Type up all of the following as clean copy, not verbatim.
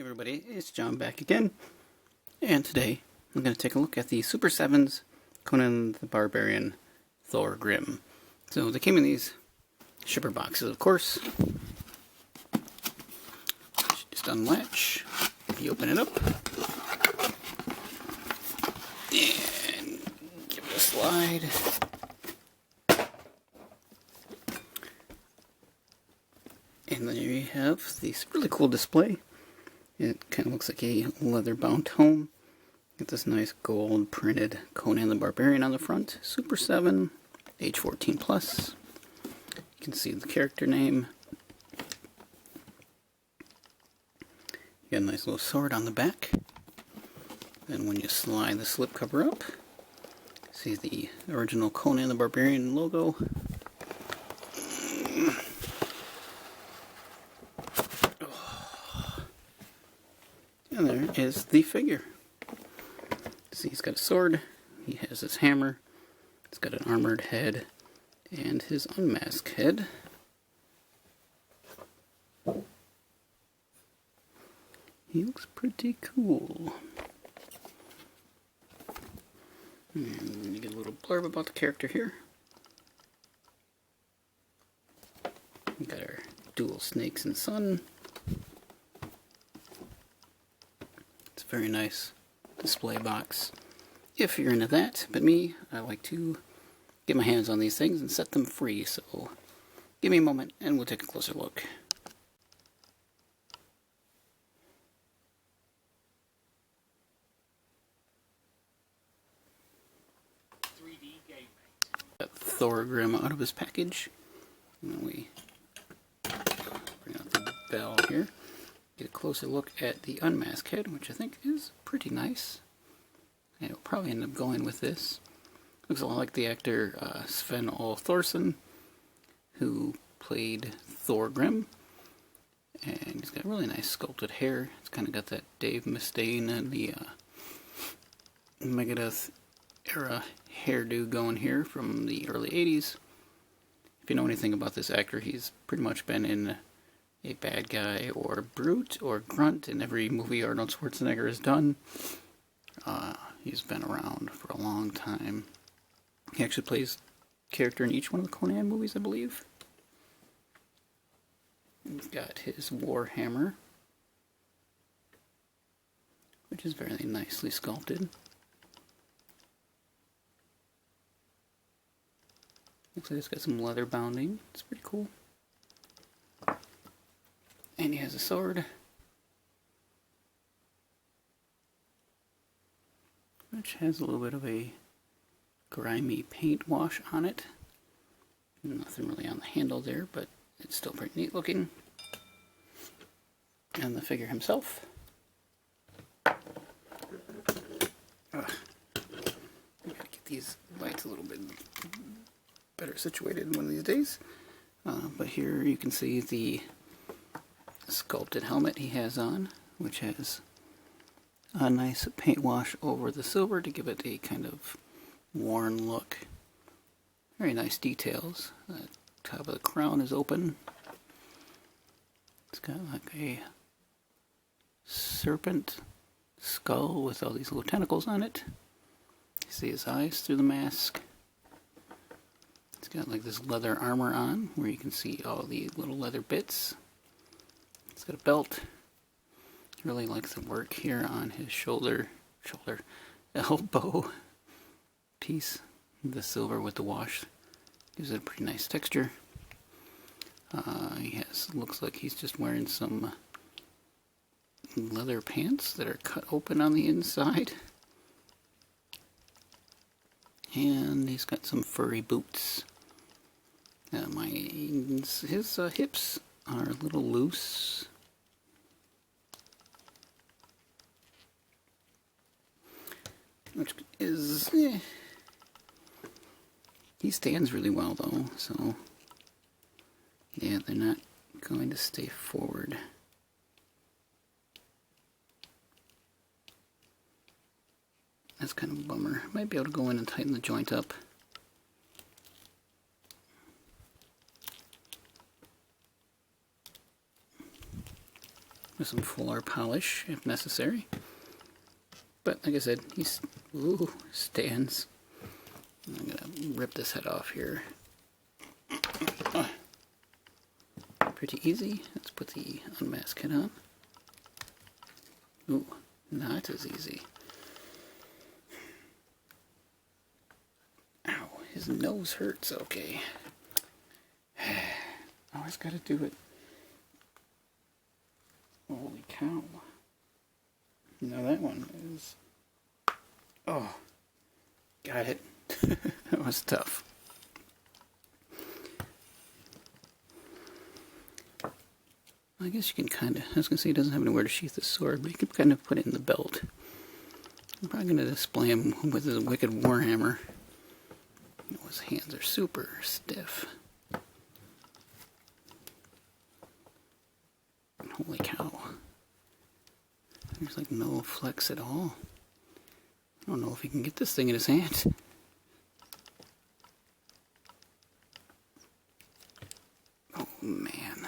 Hey everybody, it's John back again, and today I'm going to take a look at the Super7's Conan the Barbarian THORGRIM. So they came in these shipper boxes, of course. Just unlatch, you open it up, and give it a slide. And then you have this really cool display. It kind of looks like a leather-bound tome. Get this nice gold printed Conan the Barbarian on the front. Super7, age 14 plus. You can see the character name. You got a nice little sword on the back. Then when you slide the slipcover up, see the original Conan the Barbarian logo. And there is the figure. See, he's got a sword, he has his hammer, he's got an armored head, and his unmasked head. He looks pretty cool. And you get a little blurb about the character here. We got our dual snakes and sun. Very nice display box if you're into that, but me, I like to get my hands on these things and set them free, so give me a moment and we'll take a closer look. Got THORGRIM out of his package, and then we bring out the bell here. Get a closer look at the unmasked head, which I think is pretty nice. And we'll probably end up going with this. Looks a lot like the actor Swivel, who played THORGRIM. And he's got really nice sculpted hair. It's kind of got that Dave Mustaine and the Megadeth era hairdo going here from the early 80s. If you know anything about this actor, he's pretty much been in a bad guy or brute or grunt in every movie Arnold Schwarzenegger has done. He's been around for a long time. He actually plays character in each one of the Conan movies, I believe. He's got his war hammer, which is very nicely sculpted. Looks like it's got some leather bounding. It's pretty cool. And he has a sword, which has a little bit of a grimy paint wash on it. Nothing really on the handle there, but it's still pretty neat looking. And the figure himself. I gotta get these lights a little bit better situated one of these days. But here you can see the sculpted helmet he has on, which has a nice paint wash over the silver to give it a kind of worn look. Very nice details. The top of the crown is open. It's got like a serpent skull with all these little tentacles on it. You see his eyes through the mask. It's got like this leather armor on where you can see all the little leather bits. He's got a belt. Really likes the work here on his elbow piece. The silver with the wash gives it a pretty nice texture. Looks like he's just wearing some leather pants that are cut open on the inside. And he's got some furry boots. His hips are a little loose. Which is, he stands really well though, so yeah, they're not going to stay forward. That's kind of a bummer. Might be able to go in and tighten the joint up. with some full art polish if necessary. But like I said, he's stands. I'm gonna rip this head off here. Pretty easy. Let's put the unmasked head on. Ooh, not as easy. Ow, his nose hurts. Okay. Always gotta do it. Holy cow. Now that one is... Oh, got it. That was tough. I guess you can kind of... I was going to say he doesn't have anywhere to sheath the sword, but you can kind of put it in the belt. I'm probably going to display him with his wicked warhammer. His hands are super stiff. Holy cow. There's like no flex at all. I don't know if he can get this thing in his hand. Oh man.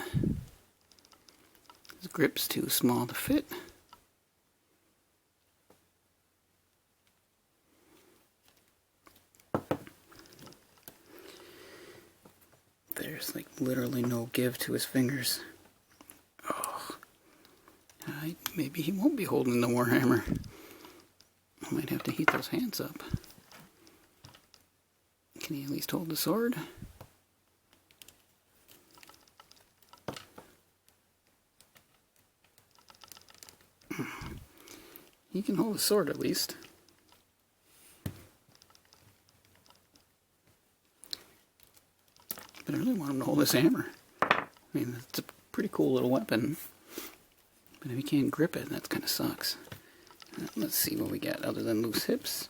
His grip's too small to fit. There's like literally no give to his fingers. Oh. Maybe he won't be holding the warhammer. I might have to heat those hands up. Can he at least hold the sword? He can hold the sword at least. But I really want him to hold this hammer. I mean, it's a pretty cool little weapon. But if he can't grip it, that kind of sucks. Let's see what we got other than loose hips.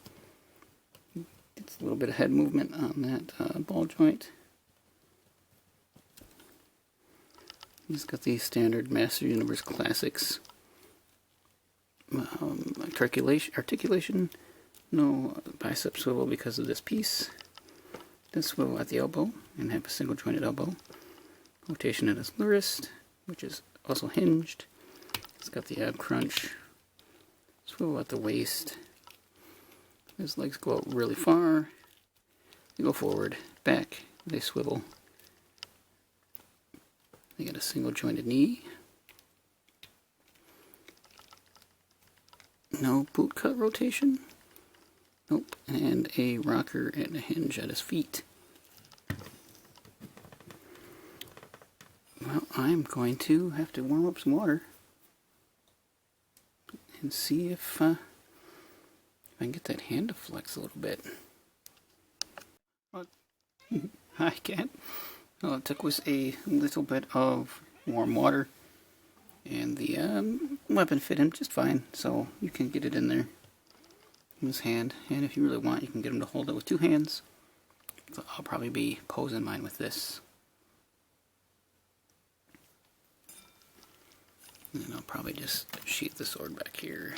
It's a little bit of head movement on that ball joint. He's got the standard Master Universe Classics articulation. No bicep swivel because of this piece. This swivel at the elbow and have a single jointed elbow. Rotation at his wrist, which is also hinged. It's got the ab crunch. Swivel at the waist. His legs go out really far. They go forward, back, they swivel. They got a single jointed knee. No boot cut rotation. Nope. And a rocker and a hinge at his feet. Well, I'm going to have to warm up some water and see if I can get that hand to flex a little bit. Well, I can't. All it took was a little bit of warm water, and the weapon fit him just fine, so you can get it in there in his hand. And if you really want, you can get him to hold it with two hands. So I'll probably be posing mine with this. And I'll probably just sheath the sword back here.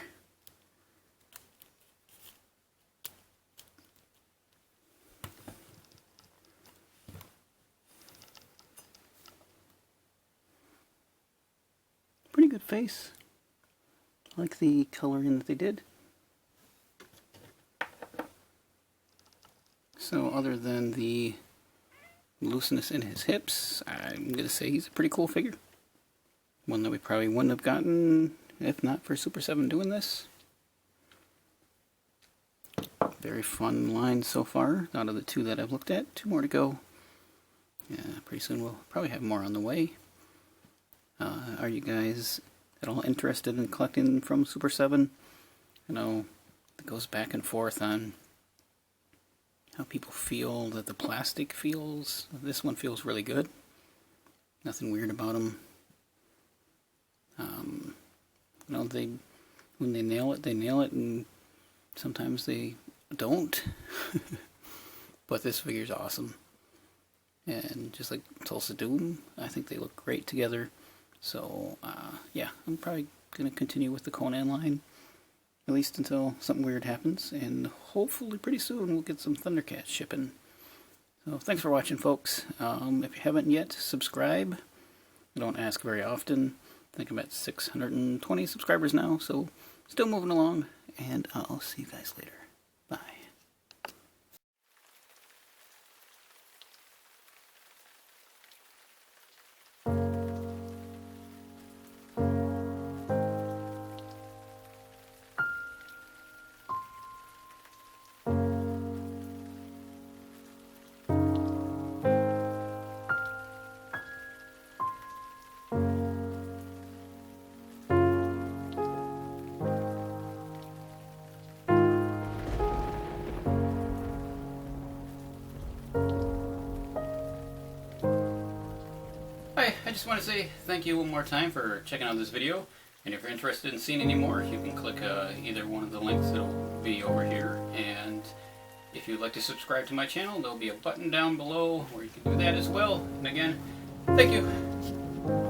Pretty good face. I like the coloring that they did. So other than the looseness in his hips, I'm going to say he's a pretty cool figure. One that we probably wouldn't have gotten if not for Super7 doing this. Very fun line so far out of the two that I've looked at. Two more to go. Yeah, pretty soon we'll probably have more on the way. Are you guys at all interested in collecting from Super7? I know it goes back and forth on how people feel that the plastic feels. This one feels really good. Nothing weird about them. You know, when they nail it, and sometimes they don't. But this figure's awesome. And just like Tulsa Doom, I think they look great together. So, yeah, I'm probably going to continue with the Conan line, at least until something weird happens, and hopefully pretty soon we'll get some Thundercats shipping. So, thanks for watching, folks. If you haven't yet, subscribe. I don't ask very often. I think I'm at 620 subscribers now, so still moving along, and I'll see you guys later. Bye. Hi, I just want to say thank you one more time for checking out this video, and if you're interested in seeing any more, you can click either one of the links that'll be over here, and if you'd like to subscribe to my channel, there'll be a button down below where you can do that as well. And again, thank you.